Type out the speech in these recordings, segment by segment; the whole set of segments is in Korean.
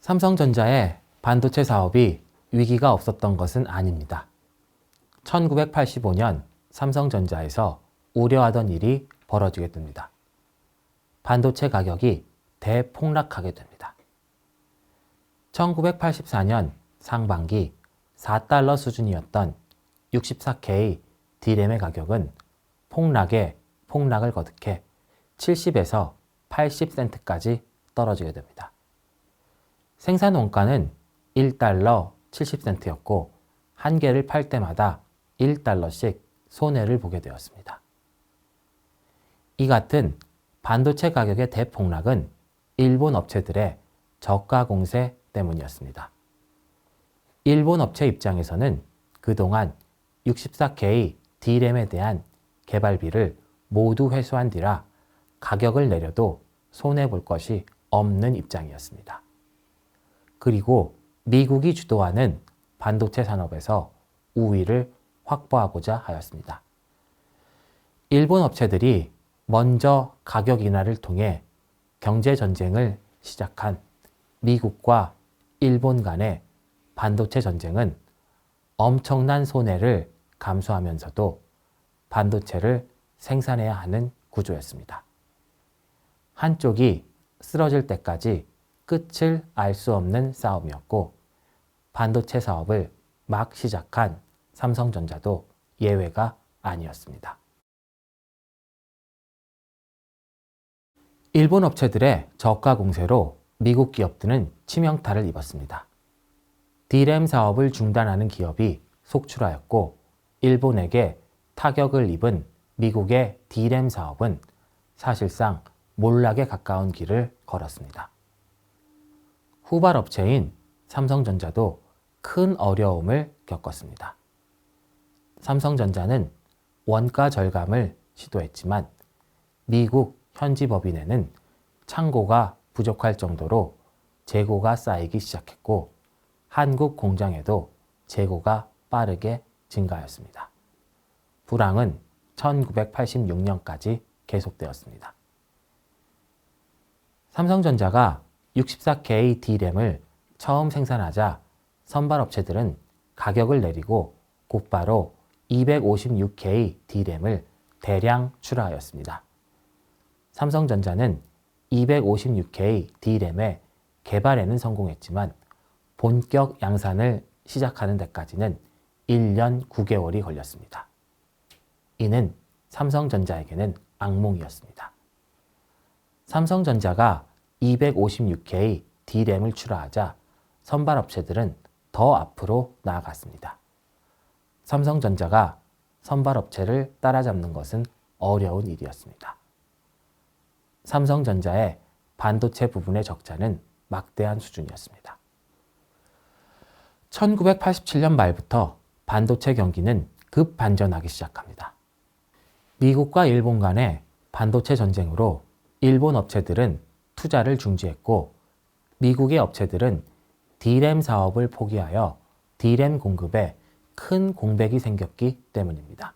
삼성전자의 반도체 사업이 위기가 없었던 것은 아닙니다. 1985년 삼성전자에서 우려하던 일이 벌어지게 됩니다. 반도체 가격이 대폭락하게 됩니다. 1984년 상반기 4달러 수준이었던 64K D램의 가격은 폭락에 폭락을 거듭해 70에서 80센트까지 떨어지게 됩니다. 생산 원가는 1달러 70센트였고 한 개를 팔 때마다 1달러씩 손해를 보게 되었습니다. 이 같은 반도체 가격의 대폭락은 일본 업체들의 저가 공세 때문이었습니다. 일본 업체 입장에서는 그동안 64K D램에 대한 개발비를 모두 회수한 뒤라 가격을 내려도 손해볼 것이 없는 입장이었습니다. 그리고 미국이 주도하는 반도체 산업에서 우위를 확보하고자 하였습니다. 일본 업체들이 먼저 가격 인하를 통해 경제 전쟁을 시작한 미국과 일본 간의 반도체 전쟁은 엄청난 손해를 감수하면서도 반도체를 생산해야 하는 구조였습니다. 한쪽이 쓰러질 때까지 끝을 알 수 없는 싸움이었고 반도체 사업을 막 시작한 삼성전자도 예외가 아니었습니다. 일본 업체들의 저가 공세로 미국 기업들은 치명타를 입었습니다. D램 사업을 중단하는 기업이 속출하였고 일본에게 타격을 입은 미국의 D램 사업은 사실상 몰락에 가까운 길을 걸었습니다. 후발 업체인 삼성전자도 큰 어려움을 겪었습니다. 삼성전자는 원가 절감을 시도했지만 미국 현지 법인에는 창고가 부족할 정도로 재고가 쌓이기 시작했고 한국 공장에도 재고가 빠르게 증가하였습니다. 불황은 1986년까지 계속되었습니다. 삼성전자가 64K D램을 처음 생산하자 선발업체들은 가격을 내리고 곧바로 256K D램을 대량 출하하였습니다. 삼성전자는 256K D램의 개발에는 성공했지만 본격 양산을 시작하는 데까지는 1년 9개월이 걸렸습니다. 이는 삼성전자에게는 악몽이었습니다. 삼성전자가 256K D램을 출하하자 선발업체들은 더 앞으로 나아갔습니다. 삼성전자가 선발업체를 따라잡는 것은 어려운 일이었습니다. 삼성전자의 반도체 부분의 적자는 막대한 수준이었습니다. 1987년 말부터 반도체 경기는 급반전하기 시작합니다. 미국과 일본 간의 반도체 전쟁으로 일본 업체들은 투자를 중지했고 미국의 업체들은 D램 사업을 포기하여 D램 공급에 큰 공백이 생겼기 때문입니다.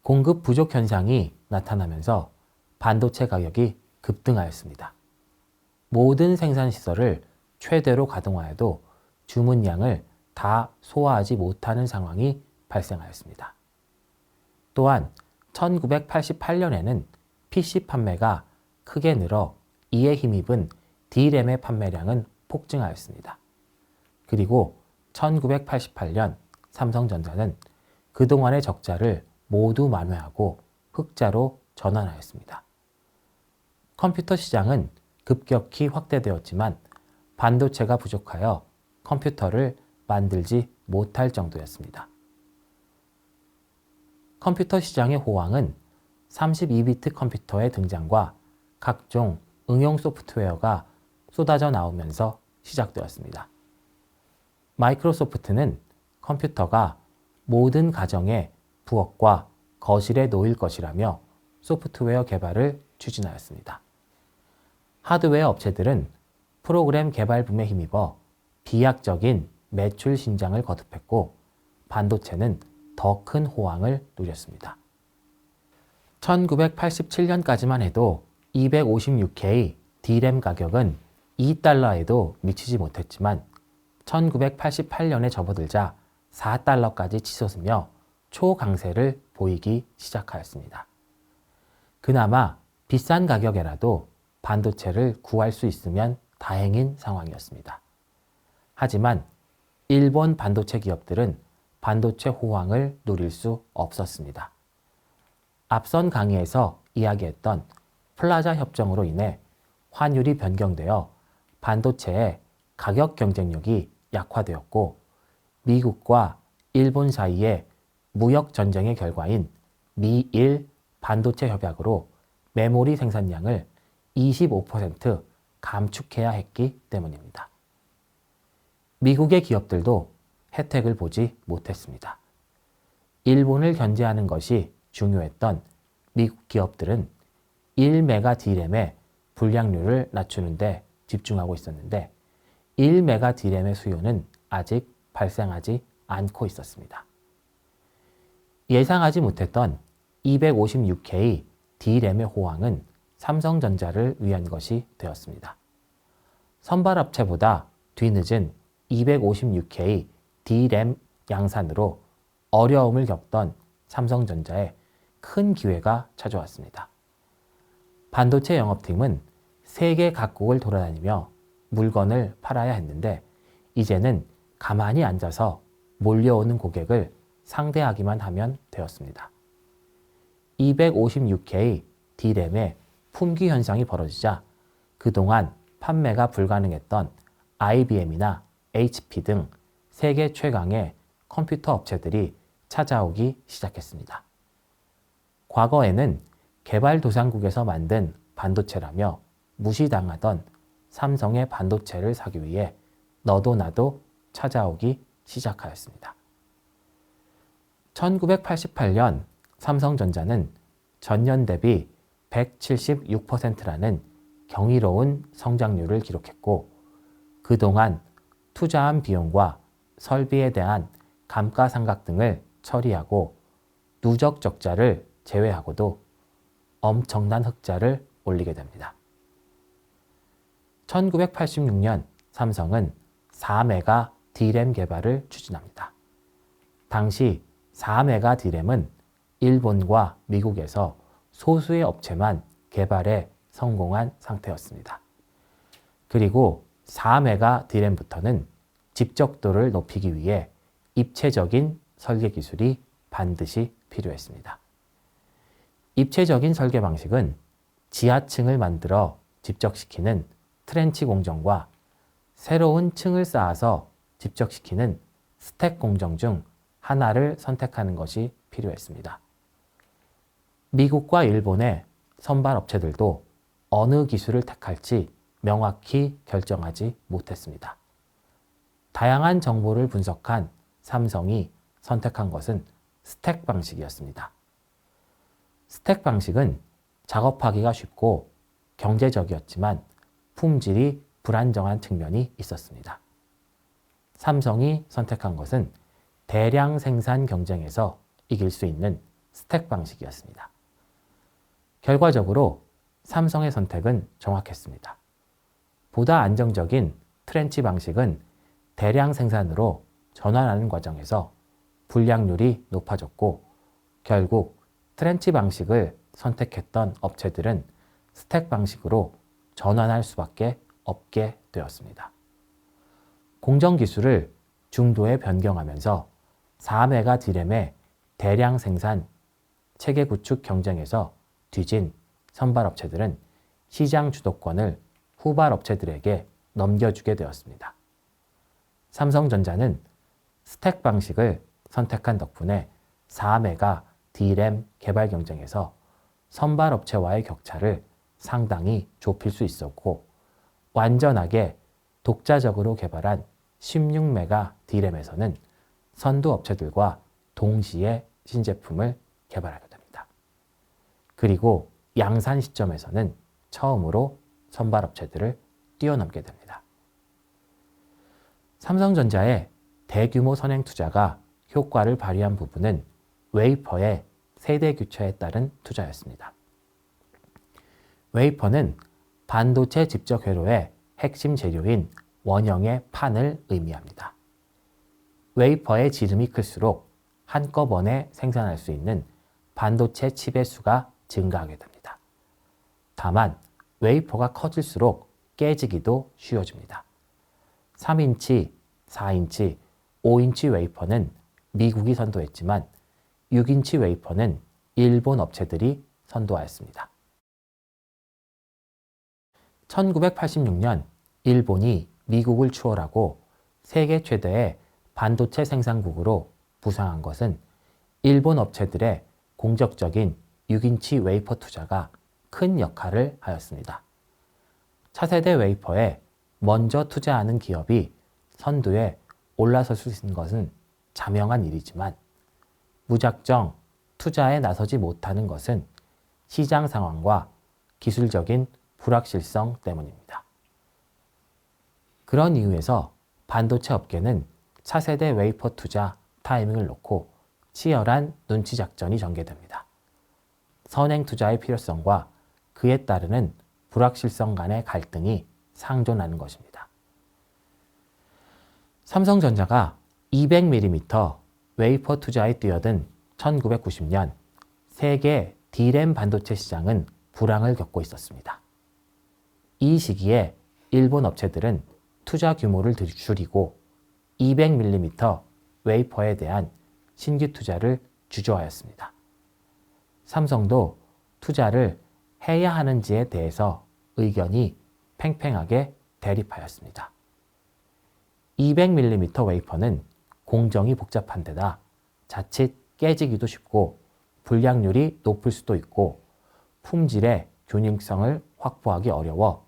공급 부족 현상이 나타나면서 반도체 가격이 급등하였습니다. 모든 생산시설을 최대로 가동하여도 주문량을 다 소화하지 못하는 상황이 발생하였습니다. 또한 1988년에는 PC 판매가 크게 늘어 이에 힘입은 D램의 판매량은 폭증하였습니다. 그리고 1988년 삼성전자는 그동안의 적자를 모두 만회하고 흑자로 전환하였습니다. 컴퓨터 시장은 급격히 확대되었지만 반도체가 부족하여 컴퓨터를 만들지 못할 정도였습니다. 컴퓨터 시장의 호황은 32비트 컴퓨터의 등장과 각종 응용 소프트웨어가 쏟아져 나오면서 시작되었습니다. 마이크로소프트는 컴퓨터가 모든 가정의 부엌과 거실에 놓일 것이라며 소프트웨어 개발을 추진하였습니다. 하드웨어 업체들은 프로그램 개발 붐에 힘입어 비약적인 매출 신장을 거듭했고 반도체는 더 큰 호황을 누렸습니다. 1987년까지만 해도 256K D램 가격은 2달러에도 미치지 못했지만 1988년에 접어들자 4달러까지 치솟으며 초강세를 보이기 시작하였습니다. 그나마 비싼 가격에라도 반도체를 구할 수 있으면 다행인 상황이었습니다. 하지만 일본 반도체 기업들은 반도체 호황을 누릴 수 없었습니다. 앞선 강의에서 이야기했던 플라자 협정으로 인해 환율이 변경되어 반도체의 가격 경쟁력이 약화되었고 미국과 일본 사이의 무역 전쟁의 결과인 미일 반도체 협약으로 메모리 생산량을 25% 감축해야 했기 때문입니다. 미국의 기업들도 혜택을 보지 못했습니다. 일본을 견제하는 것이 중요했던 미국 기업들은 1메가 D램의 불량률을 낮추는 데 집중하고 있었는데 1메가 D램의 수요는 아직 발생하지 않고 있었습니다. 예상하지 못했던 256K D램의 호황은 삼성전자를 위한 것이 되었습니다. 선발업체보다 뒤늦은 256K D램 양산으로 어려움을 겪던 삼성전자에 큰 기회가 찾아왔습니다. 반도체 영업팀은 세계 각국을 돌아다니며 물건을 팔아야 했는데 이제는 가만히 앉아서 몰려오는 고객을 상대하기만 하면 되었습니다. 256K D램의 품귀 현상이 벌어지자 그동안 판매가 불가능했던 IBM이나 HP 등 세계 최강의 컴퓨터 업체들이 찾아오기 시작했습니다. 과거에는 개발도상국에서 만든 반도체라며 무시당하던 삼성의 반도체를 사기 위해 너도 나도 찾아오기 시작하였습니다. 1988년 삼성전자는 전년 대비 176%라는 경이로운 성장률을 기록했고 그동안 투자한 비용과 설비에 대한 감가상각 등을 처리하고 누적 적자를 제외하고도 엄청난 흑자를 올리게 됩니다. 1986년 삼성은 4메가 D램 개발을 추진합니다. 당시 4메가 D램은 일본과 미국에서 소수의 업체만 개발에 성공한 상태였습니다. 그리고 4메가 D램부터는 집적도를 높이기 위해 입체적인 설계 기술이 반드시 필요했습니다. 입체적인 설계 방식은 지하층을 만들어 집적시키는 트렌치 공정과 새로운 층을 쌓아서 집적시키는 스택 공정 중 하나를 선택하는 것이 필요했습니다. 미국과 일본의 선발 업체들도 어느 기술을 택할지 명확히 결정하지 못했습니다. 다양한 정보를 분석한 삼성이 선택한 것은 스택 방식이었습니다. 스택 방식은 작업하기가 쉽고 경제적이었지만 품질이 불안정한 측면이 있었습니다. 삼성이 선택한 것은 대량 생산 경쟁에서 이길 수 있는 스택 방식이었습니다. 결과적으로 삼성의 선택은 정확했습니다. 보다 안정적인 트렌치 방식은 대량 생산으로 전환하는 과정에서 불량률이 높아졌고 결국 트렌치 방식을 선택했던 업체들은 스택 방식으로 전환할 수밖에 없게 되었습니다. 공정 기술을 중도에 변경하면서 4메가 D램의 대량 생산 체계 구축 경쟁에서 뒤진 선발업체들은 시장 주도권을 후발업체들에게 넘겨주게 되었습니다. 삼성전자는 스택 방식을 선택한 덕분에 4메가 D램 개발 경쟁에서 선발업체와의 격차를 상당히 좁힐 수 있었고 완전하게 독자적으로 개발한 16메가 D램에서는 선두 업체들과 동시에 신제품을 개발하게 됩니다. 그리고 양산 시점에서는 처음으로 선발업체들을 뛰어넘게 됩니다. 삼성전자의 대규모 선행 투자가 효과를 발휘한 부분은 웨이퍼의 세대 교체에 따른 투자였습니다. 웨이퍼는 반도체 집적 회로의 핵심 재료인 원형의 판을 의미합니다. 웨이퍼의 지름이 클수록 한꺼번에 생산할 수 있는 반도체 칩의 수가 증가하게 됩니다. 다만 웨이퍼가 커질수록 깨지기도 쉬워집니다. 3인치, 4인치, 5인치 웨이퍼는 미국이 선도했지만 6인치 웨이퍼는 일본 업체들이 선도하였습니다. 1986년 일본이 미국을 추월하고 세계 최대의 반도체 생산국으로 부상한 것은 일본 업체들의 공적적인 6인치 웨이퍼 투자가 큰 역할을 하였습니다. 차세대 웨이퍼에 먼저 투자하는 기업이 선두에 올라설 수 있는 것은 자명한 일이지만 무작정 투자에 나서지 못하는 것은 시장 상황과 기술적인 불확실성 때문입니다. 그런 이유에서 반도체 업계는 차세대 웨이퍼 투자 타이밍을 놓고 치열한 눈치 작전이 전개됩니다. 선행 투자의 필요성과 그에 따르는 불확실성 간의 갈등이 상존하는 것입니다. 삼성전자가 200mm 웨이퍼 투자에 뛰어든 1990년 세계 D램 반도체 시장은 불황을 겪고 있었습니다. 이 시기에 일본 업체들은 투자 규모를 줄이고 200mm 웨이퍼에 대한 신규 투자를 주저하였습니다. 삼성도 투자를 해야 하는지에 대해서 의견이 팽팽하게 대립하였습니다. 200mm 웨이퍼는 공정이 복잡한 데다 자칫 깨지기도 쉽고 불량률이 높을 수도 있고 품질의 균형성을 확보하기 어려워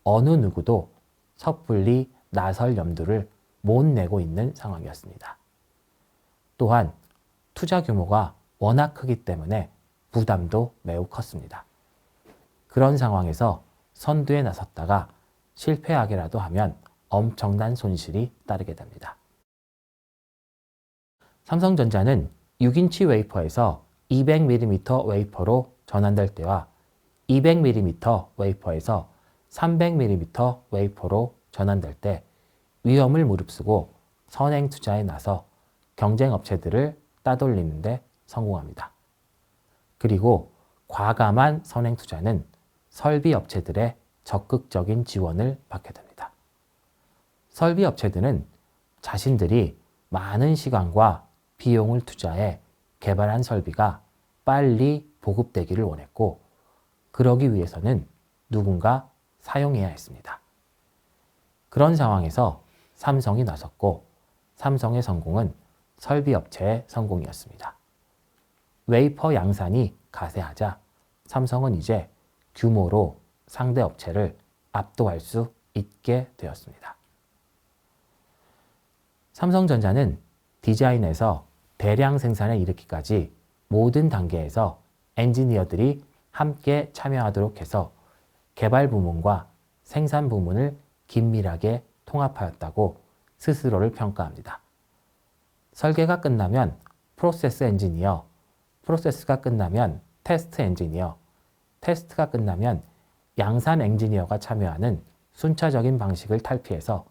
어느 누구도 섣불리 나설 염두를 못 내고 있는 상황이었습니다. 또한 투자 규모가 워낙 크기 때문에 부담도 매우 컸습니다. 그런 상황에서 선두에 나섰다가 실패하기라도 하면 엄청난 손실이 따르게 됩니다. 삼성전자는 6인치 웨이퍼에서 200mm 웨이퍼로 전환될 때와 200mm 웨이퍼에서 300mm 웨이퍼로 전환될 때 위험을 무릅쓰고 선행 투자에 나서 경쟁 업체들을 따돌리는 데 성공합니다. 그리고 과감한 선행 투자는 설비 업체들의 적극적인 지원을 받게 됩니다. 설비 업체들은 자신들이 많은 시간과 비용을 투자해 개발한 설비가 빨리 보급되기를 원했고, 그러기 위해서는 누군가 사용해야 했습니다. 그런 상황에서 삼성이 나섰고, 삼성의 성공은 설비 업체의 성공이었습니다. 웨이퍼 양산이 가세하자 삼성은 이제 규모로 상대 업체를 압도할 수 있게 되었습니다. 삼성전자는 디자인에서 대량 생산에 이르기까지 모든 단계에서 엔지니어들이 함께 참여하도록 해서 개발 부문과 생산 부문을 긴밀하게 통합하였다고 스스로를 평가합니다. 설계가 끝나면 프로세스 엔지니어, 프로세스가 끝나면 테스트 엔지니어, 테스트가 끝나면 양산 엔지니어가 참여하는 순차적인 방식을 탈피해서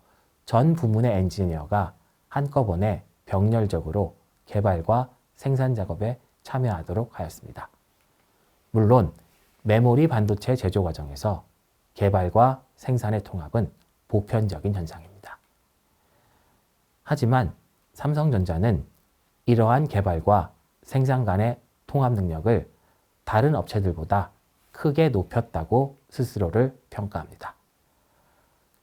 전 부문의 엔지니어가 한꺼번에 병렬적으로 개발과 생산 작업에 참여하도록 하였습니다. 물론 메모리 반도체 제조 과정에서 개발과 생산의 통합은 보편적인 현상입니다. 하지만 삼성전자는 이러한 개발과 생산 간의 통합 능력을 다른 업체들보다 크게 높였다고 스스로를 평가합니다.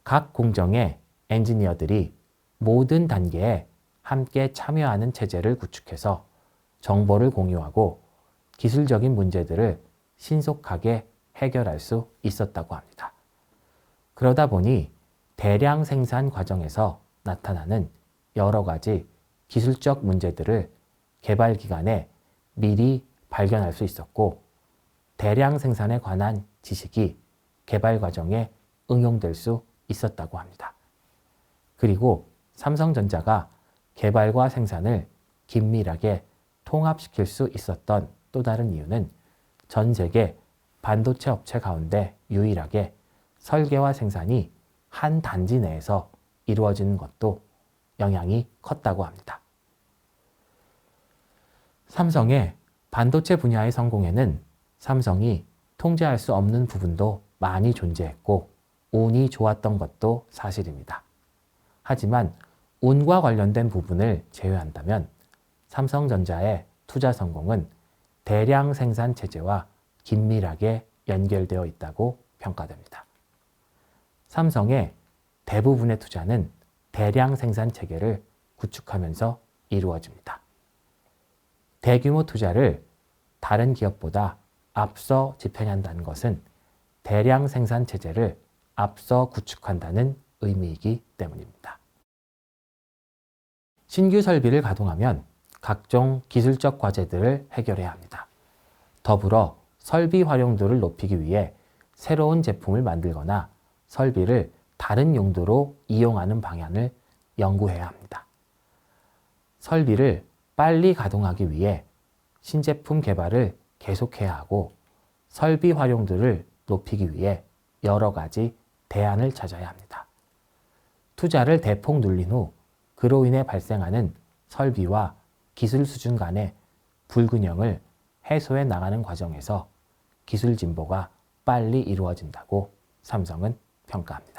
각 공정의 엔지니어들이 모든 단계에 함께 참여하는 체제를 구축해서 정보를 공유하고 기술적인 문제들을 신속하게 해결할 수 있었다고 합니다. 그러다 보니 대량 생산 과정에서 나타나는 여러 가지 기술적 문제들을 개발 기간에 미리 발견할 수 있었고, 대량 생산에 관한 지식이 개발 과정에 응용될 수 있었다고 합니다. 그리고 삼성전자가 개발과 생산을 긴밀하게 통합시킬 수 있었던 또 다른 이유는 전 세계 반도체 업체 가운데 유일하게 설계와 생산이 한 단지 내에서 이루어지는 것도 영향이 컸다고 합니다. 삼성의 반도체 분야의 성공에는 삼성이 통제할 수 없는 부분도 많이 존재했고 운이 좋았던 것도 사실입니다. 하지만 운과 관련된 부분을 제외한다면 삼성전자의 투자 성공은 대량 생산 체제와 긴밀하게 연결되어 있다고 평가됩니다. 삼성의 대부분의 투자는 대량 생산 체계를 구축하면서 이루어집니다. 대규모 투자를 다른 기업보다 앞서 집행한다는 것은 대량 생산 체제를 앞서 구축한다는 의미이기 때문입니다. 신규 설비를 가동하면 각종 기술적 과제들을 해결해야 합니다. 더불어 설비 활용도를 높이기 위해 새로운 제품을 만들거나 설비를 다른 용도로 이용하는 방향을 연구해야 합니다. 설비를 빨리 가동하기 위해 신제품 개발을 계속해야 하고 설비 활용도를 높이기 위해 여러 가지 대안을 찾아야 합니다. 투자를 대폭 눌린 후 그로 인해 발생하는 설비와 기술 수준 간의 불균형을 해소해 나가는 과정에서 기술 진보가 빨리 이루어진다고 삼성은 평가합니다.